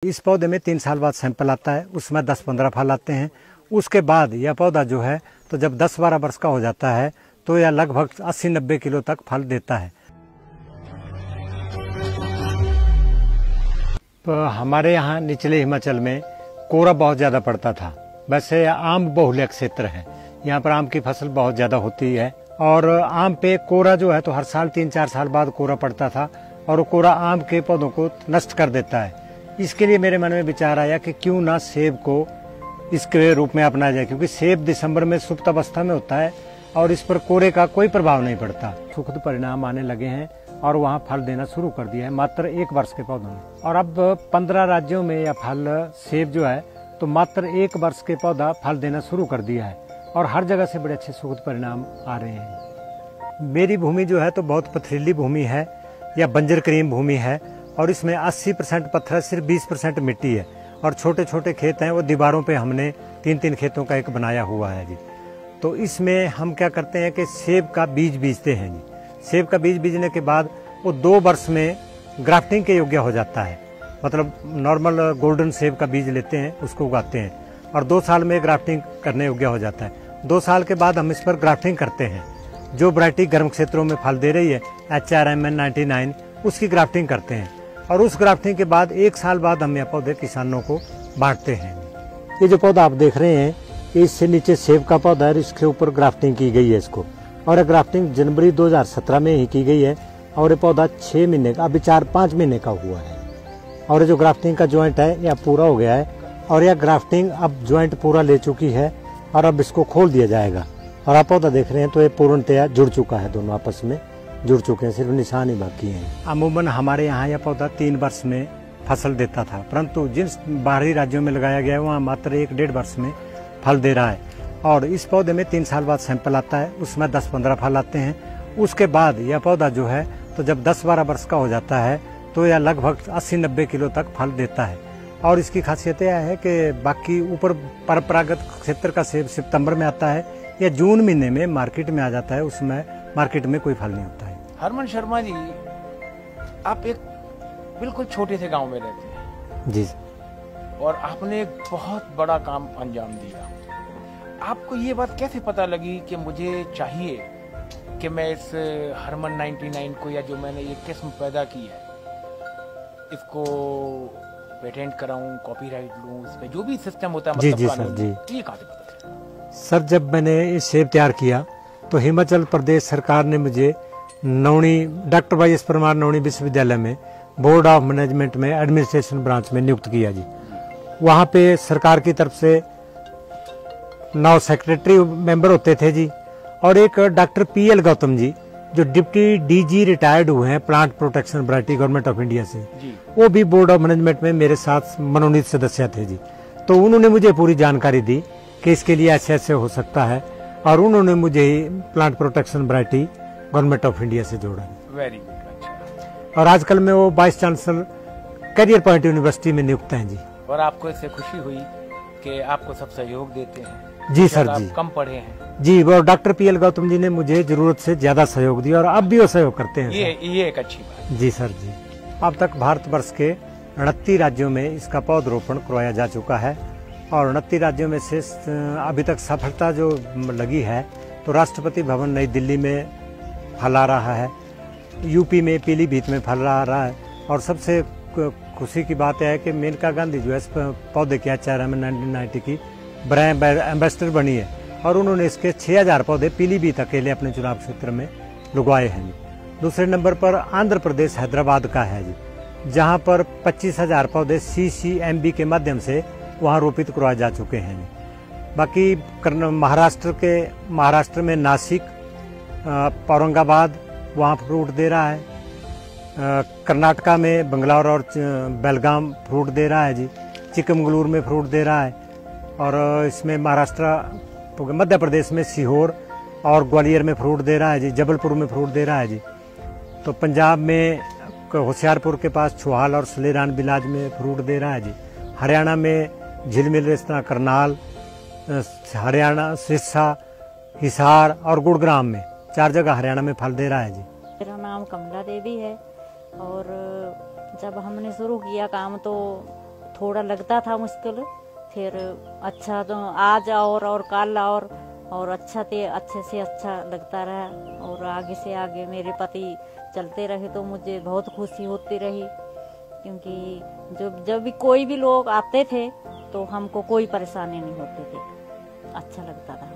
इस पौधे में 3 साल बाद सैंपल आता है, उसमें 10-15 फल आते हैं। उसके बाद यह पौधा जो है तो जब 10-12 वर्ष का हो जाता है तो यह लगभग 80-90 किलो तक फल देता है। तो हमारे यहाँ निचले हिमाचल में कोहरा बहुत ज़्यादा पड़ता था। वैसे आम बहुल्य क्षेत्र है, यहाँ पर आम की फसल बहुत ज़्यादा होती है और आम पे कोहरा जो है तो हर साल 3-4 साल बाद कोहरा पड़ता था और कोहरा आम के पौधों को नष्ट कर देता है। इसके लिए मेरे मन में विचार आया कि क्यों ना सेब को इसके रूप में अपनाया जाए, क्योंकि सेब दिसंबर में सुप्त अवस्था में होता है और इस पर कोहरे का कोई प्रभाव नहीं पड़ता। सुखद परिणाम आने लगे हैं और वहाँ फल देना शुरू कर दिया है मात्र 1 वर्ष के पौधों में। और अब 15 राज्यों में यह फल सेब जो है तो मात्र 1 वर्ष के पौधा फल देना शुरू कर दिया है और हर जगह से बड़े अच्छे सुखद परिणाम आ रहे हैं। मेरी भूमि जो है तो बहुत पथरीली भूमि है या बंजर क्रीम भूमि है और इसमें 80% पत्थर, सिर्फ 20% मिट्टी है और छोटे छोटे खेत हैं, वो दीवारों पे हमने 3-3 खेतों का एक बनाया हुआ है जी। तो इसमें हम क्या करते हैं कि सेब का बीज बीजते हैं जी। सेब का बीज बीजने के बाद वो 2 वर्ष में ग्राफ्टिंग के योग्य हो जाता है, मतलब नॉर्मल गोल्डन सेब का बीज लेते हैं, उसको उगाते हैं और 2 साल में ग्राफ्टिंग करने योग्य हो जाता है। 2 साल के बाद हम इस पर ग्राफ्टिंग करते हैं। जो वैरायटी गर्म क्षेत्रों में फल दे रही है HRMN99, उसकी ग्राफ्टिंग करते हैं और उस ग्राफ्टिंग के बाद 1 साल बाद हम यह पौधे किसानों को बांटते हैं। ये जो पौधा आप देख रहे हैं, इससे नीचे सेब का पौधा है, इसके ऊपर ग्राफ्टिंग की गई है इसको, और यह ग्राफ्टिंग जनवरी 2017 में ही की गई है और ये पौधा 6 महीने का, अभी 4-5 महीने का हुआ है। और ये जो ग्राफ्टिंग का ज्वाइंट है यह पूरा हो गया है और यह ग्राफ्टिंग अब ज्वाइंट पूरा ले चुकी है और अब इसको खोल दिया जाएगा। और आप पौधा देख रहे हैं तो ये पूर्णतया जुड़ चुका है, दोनों आपस में जुड़ चुके हैं, सिर्फ निशान ही बाकी हैं। अमूमन हमारे यहाँ यह पौधा 3 वर्ष में फसल देता था, परंतु जिन बाहरी राज्यों में लगाया गया है वहाँ मात्र 1-1.5 वर्ष में फल दे रहा है। और इस पौधे में 3 साल बाद सैंपल आता है, उसमें 10-15 फल आते हैं। उसके बाद यह पौधा जो है तो जब 10-12 वर्ष का हो जाता है तो यह लगभग 80-90 किलो तक फल देता है। और इसकी खासियत यह है कि बाकी ऊपर परंपरागत क्षेत्र का सेब सितंबर में आता है या जून महीने में मार्केट में आ जाता है, उसमें मार्केट में कोई फल नहीं होता है। हरमन शर्मा जी, आप एक बिल्कुल छोटे से गांव में रहते हैं जी, और आपने एक बहुत बड़ा काम अंजाम दिया। आपको ये बात कैसे पता लगी कि मुझे चाहिए कि मैं इस हरमन 99 को, या जो मैंने ये किस्म पैदा की है, इसको पेटेंट कराऊं, कॉपीराइट लूं, इस पे जो भी सिस्टम होता है, मतलब जी सर जी, ये कहाँ से पता चला? सर जब मैंने ये सेब तैयार किया तो हिमाचल प्रदेश सरकार ने मुझे Nauni, doctor Y S Parmar Nauni विश्वविद्यालय में बोर्ड ऑफ मैनेजमेंट में एडमिनिस्ट्रेशन ब्रांच में नियुक्त किया जी। वहाँ पे सरकार की तरफ से 9 सेक्रेटरी मेंबर होते थे जी और एक डॉक्टर PL गौतम जी जो डिप्टी DG रिटायर्ड हुए हैं plant protection variety government of India से, वो भी बोर्ड ऑफ मैनेजमेंट में मेरे साथ मनोनीत सदस्य थे जी। तो उन्होंने मुझे पूरी जानकारी दी कि इसके लिए ऐसे हो सकता है और उन्होंने मुझे plant protection variety government of India से जोड़ा। Very good. अच्छा। और आजकल में वो vice chancellor career point university में नियुक्त हैं जी। और आपको इससे खुशी हुई कि आपको सब सहयोग देते हैं? जी सर जी। कम पढ़े हैं जी, वो डॉक्टर PL गौतम जी ने मुझे जरूरत से ज्यादा सहयोग दिया और अब भी वो सहयोग करते हैं। ये एक अच्छी बात। जी सर जी। अब तक भारतवर्ष के 29 राज्यों में इसका पौधरोपण करवाया जा चुका है और 29 राज्यों में से अभी तक सफलता जो लगी है तो राष्ट्रपति भवन नई दिल्ली में फल आ रहा है, यूपी में पीलीभीत में फल आ रहा है और सबसे खुशी की बात है कि मेनका गांधी जो है इस पौधे की HRMN99 की ब्रांड एम्बेसडर बनी है और उन्होंने इसके 6000 पौधे पीलीभीत अकेले अपने चुनाव क्षेत्र में लगवाए हैं। दूसरे नंबर पर आंध्र प्रदेश हैदराबाद का है जी, जहां पर 25,000 पौधे CCMB के माध्यम से वहां रोपित करवाए जा चुके हैं। बाकी महाराष्ट्र में नासिक, औरंगाबाद वहाँ फ्रूट दे रहा है, कर्नाटका में बंगलौर और बेलगाम फ्रूट दे रहा है जी, चिकमगलूर में फ्रूट दे रहा है और इसमें मध्य प्रदेश में सीहोर और ग्वालियर में फ्रूट दे रहा है जी, जबलपुर में फ्रूट दे रहा है जी। तो पंजाब में होशियारपुर के पास छुहाल और सलेरान बिलाज में फ्रूट दे रहा है जी। हरियाणा में झिलमिल रेस्ता करनाल, हरियाणा सिरसा, हिसार और गुड़ग्राम में 4 जगह हरियाणा में फल दे रहा है जी। मेरा नाम कमला देवी है और जब हमने शुरू किया काम तो थोड़ा लगता था मुश्किल, फिर अच्छा तो आज और कल और अच्छा थे, अच्छे से अच्छा लगता रहा। और आगे से आगे मेरे पति चलते रहे तो मुझे बहुत खुशी होती रही, क्योंकि जब भी कोई भी लोग आते थे तो हमको कोई परेशानी नहीं होती थी, अच्छा लगता था।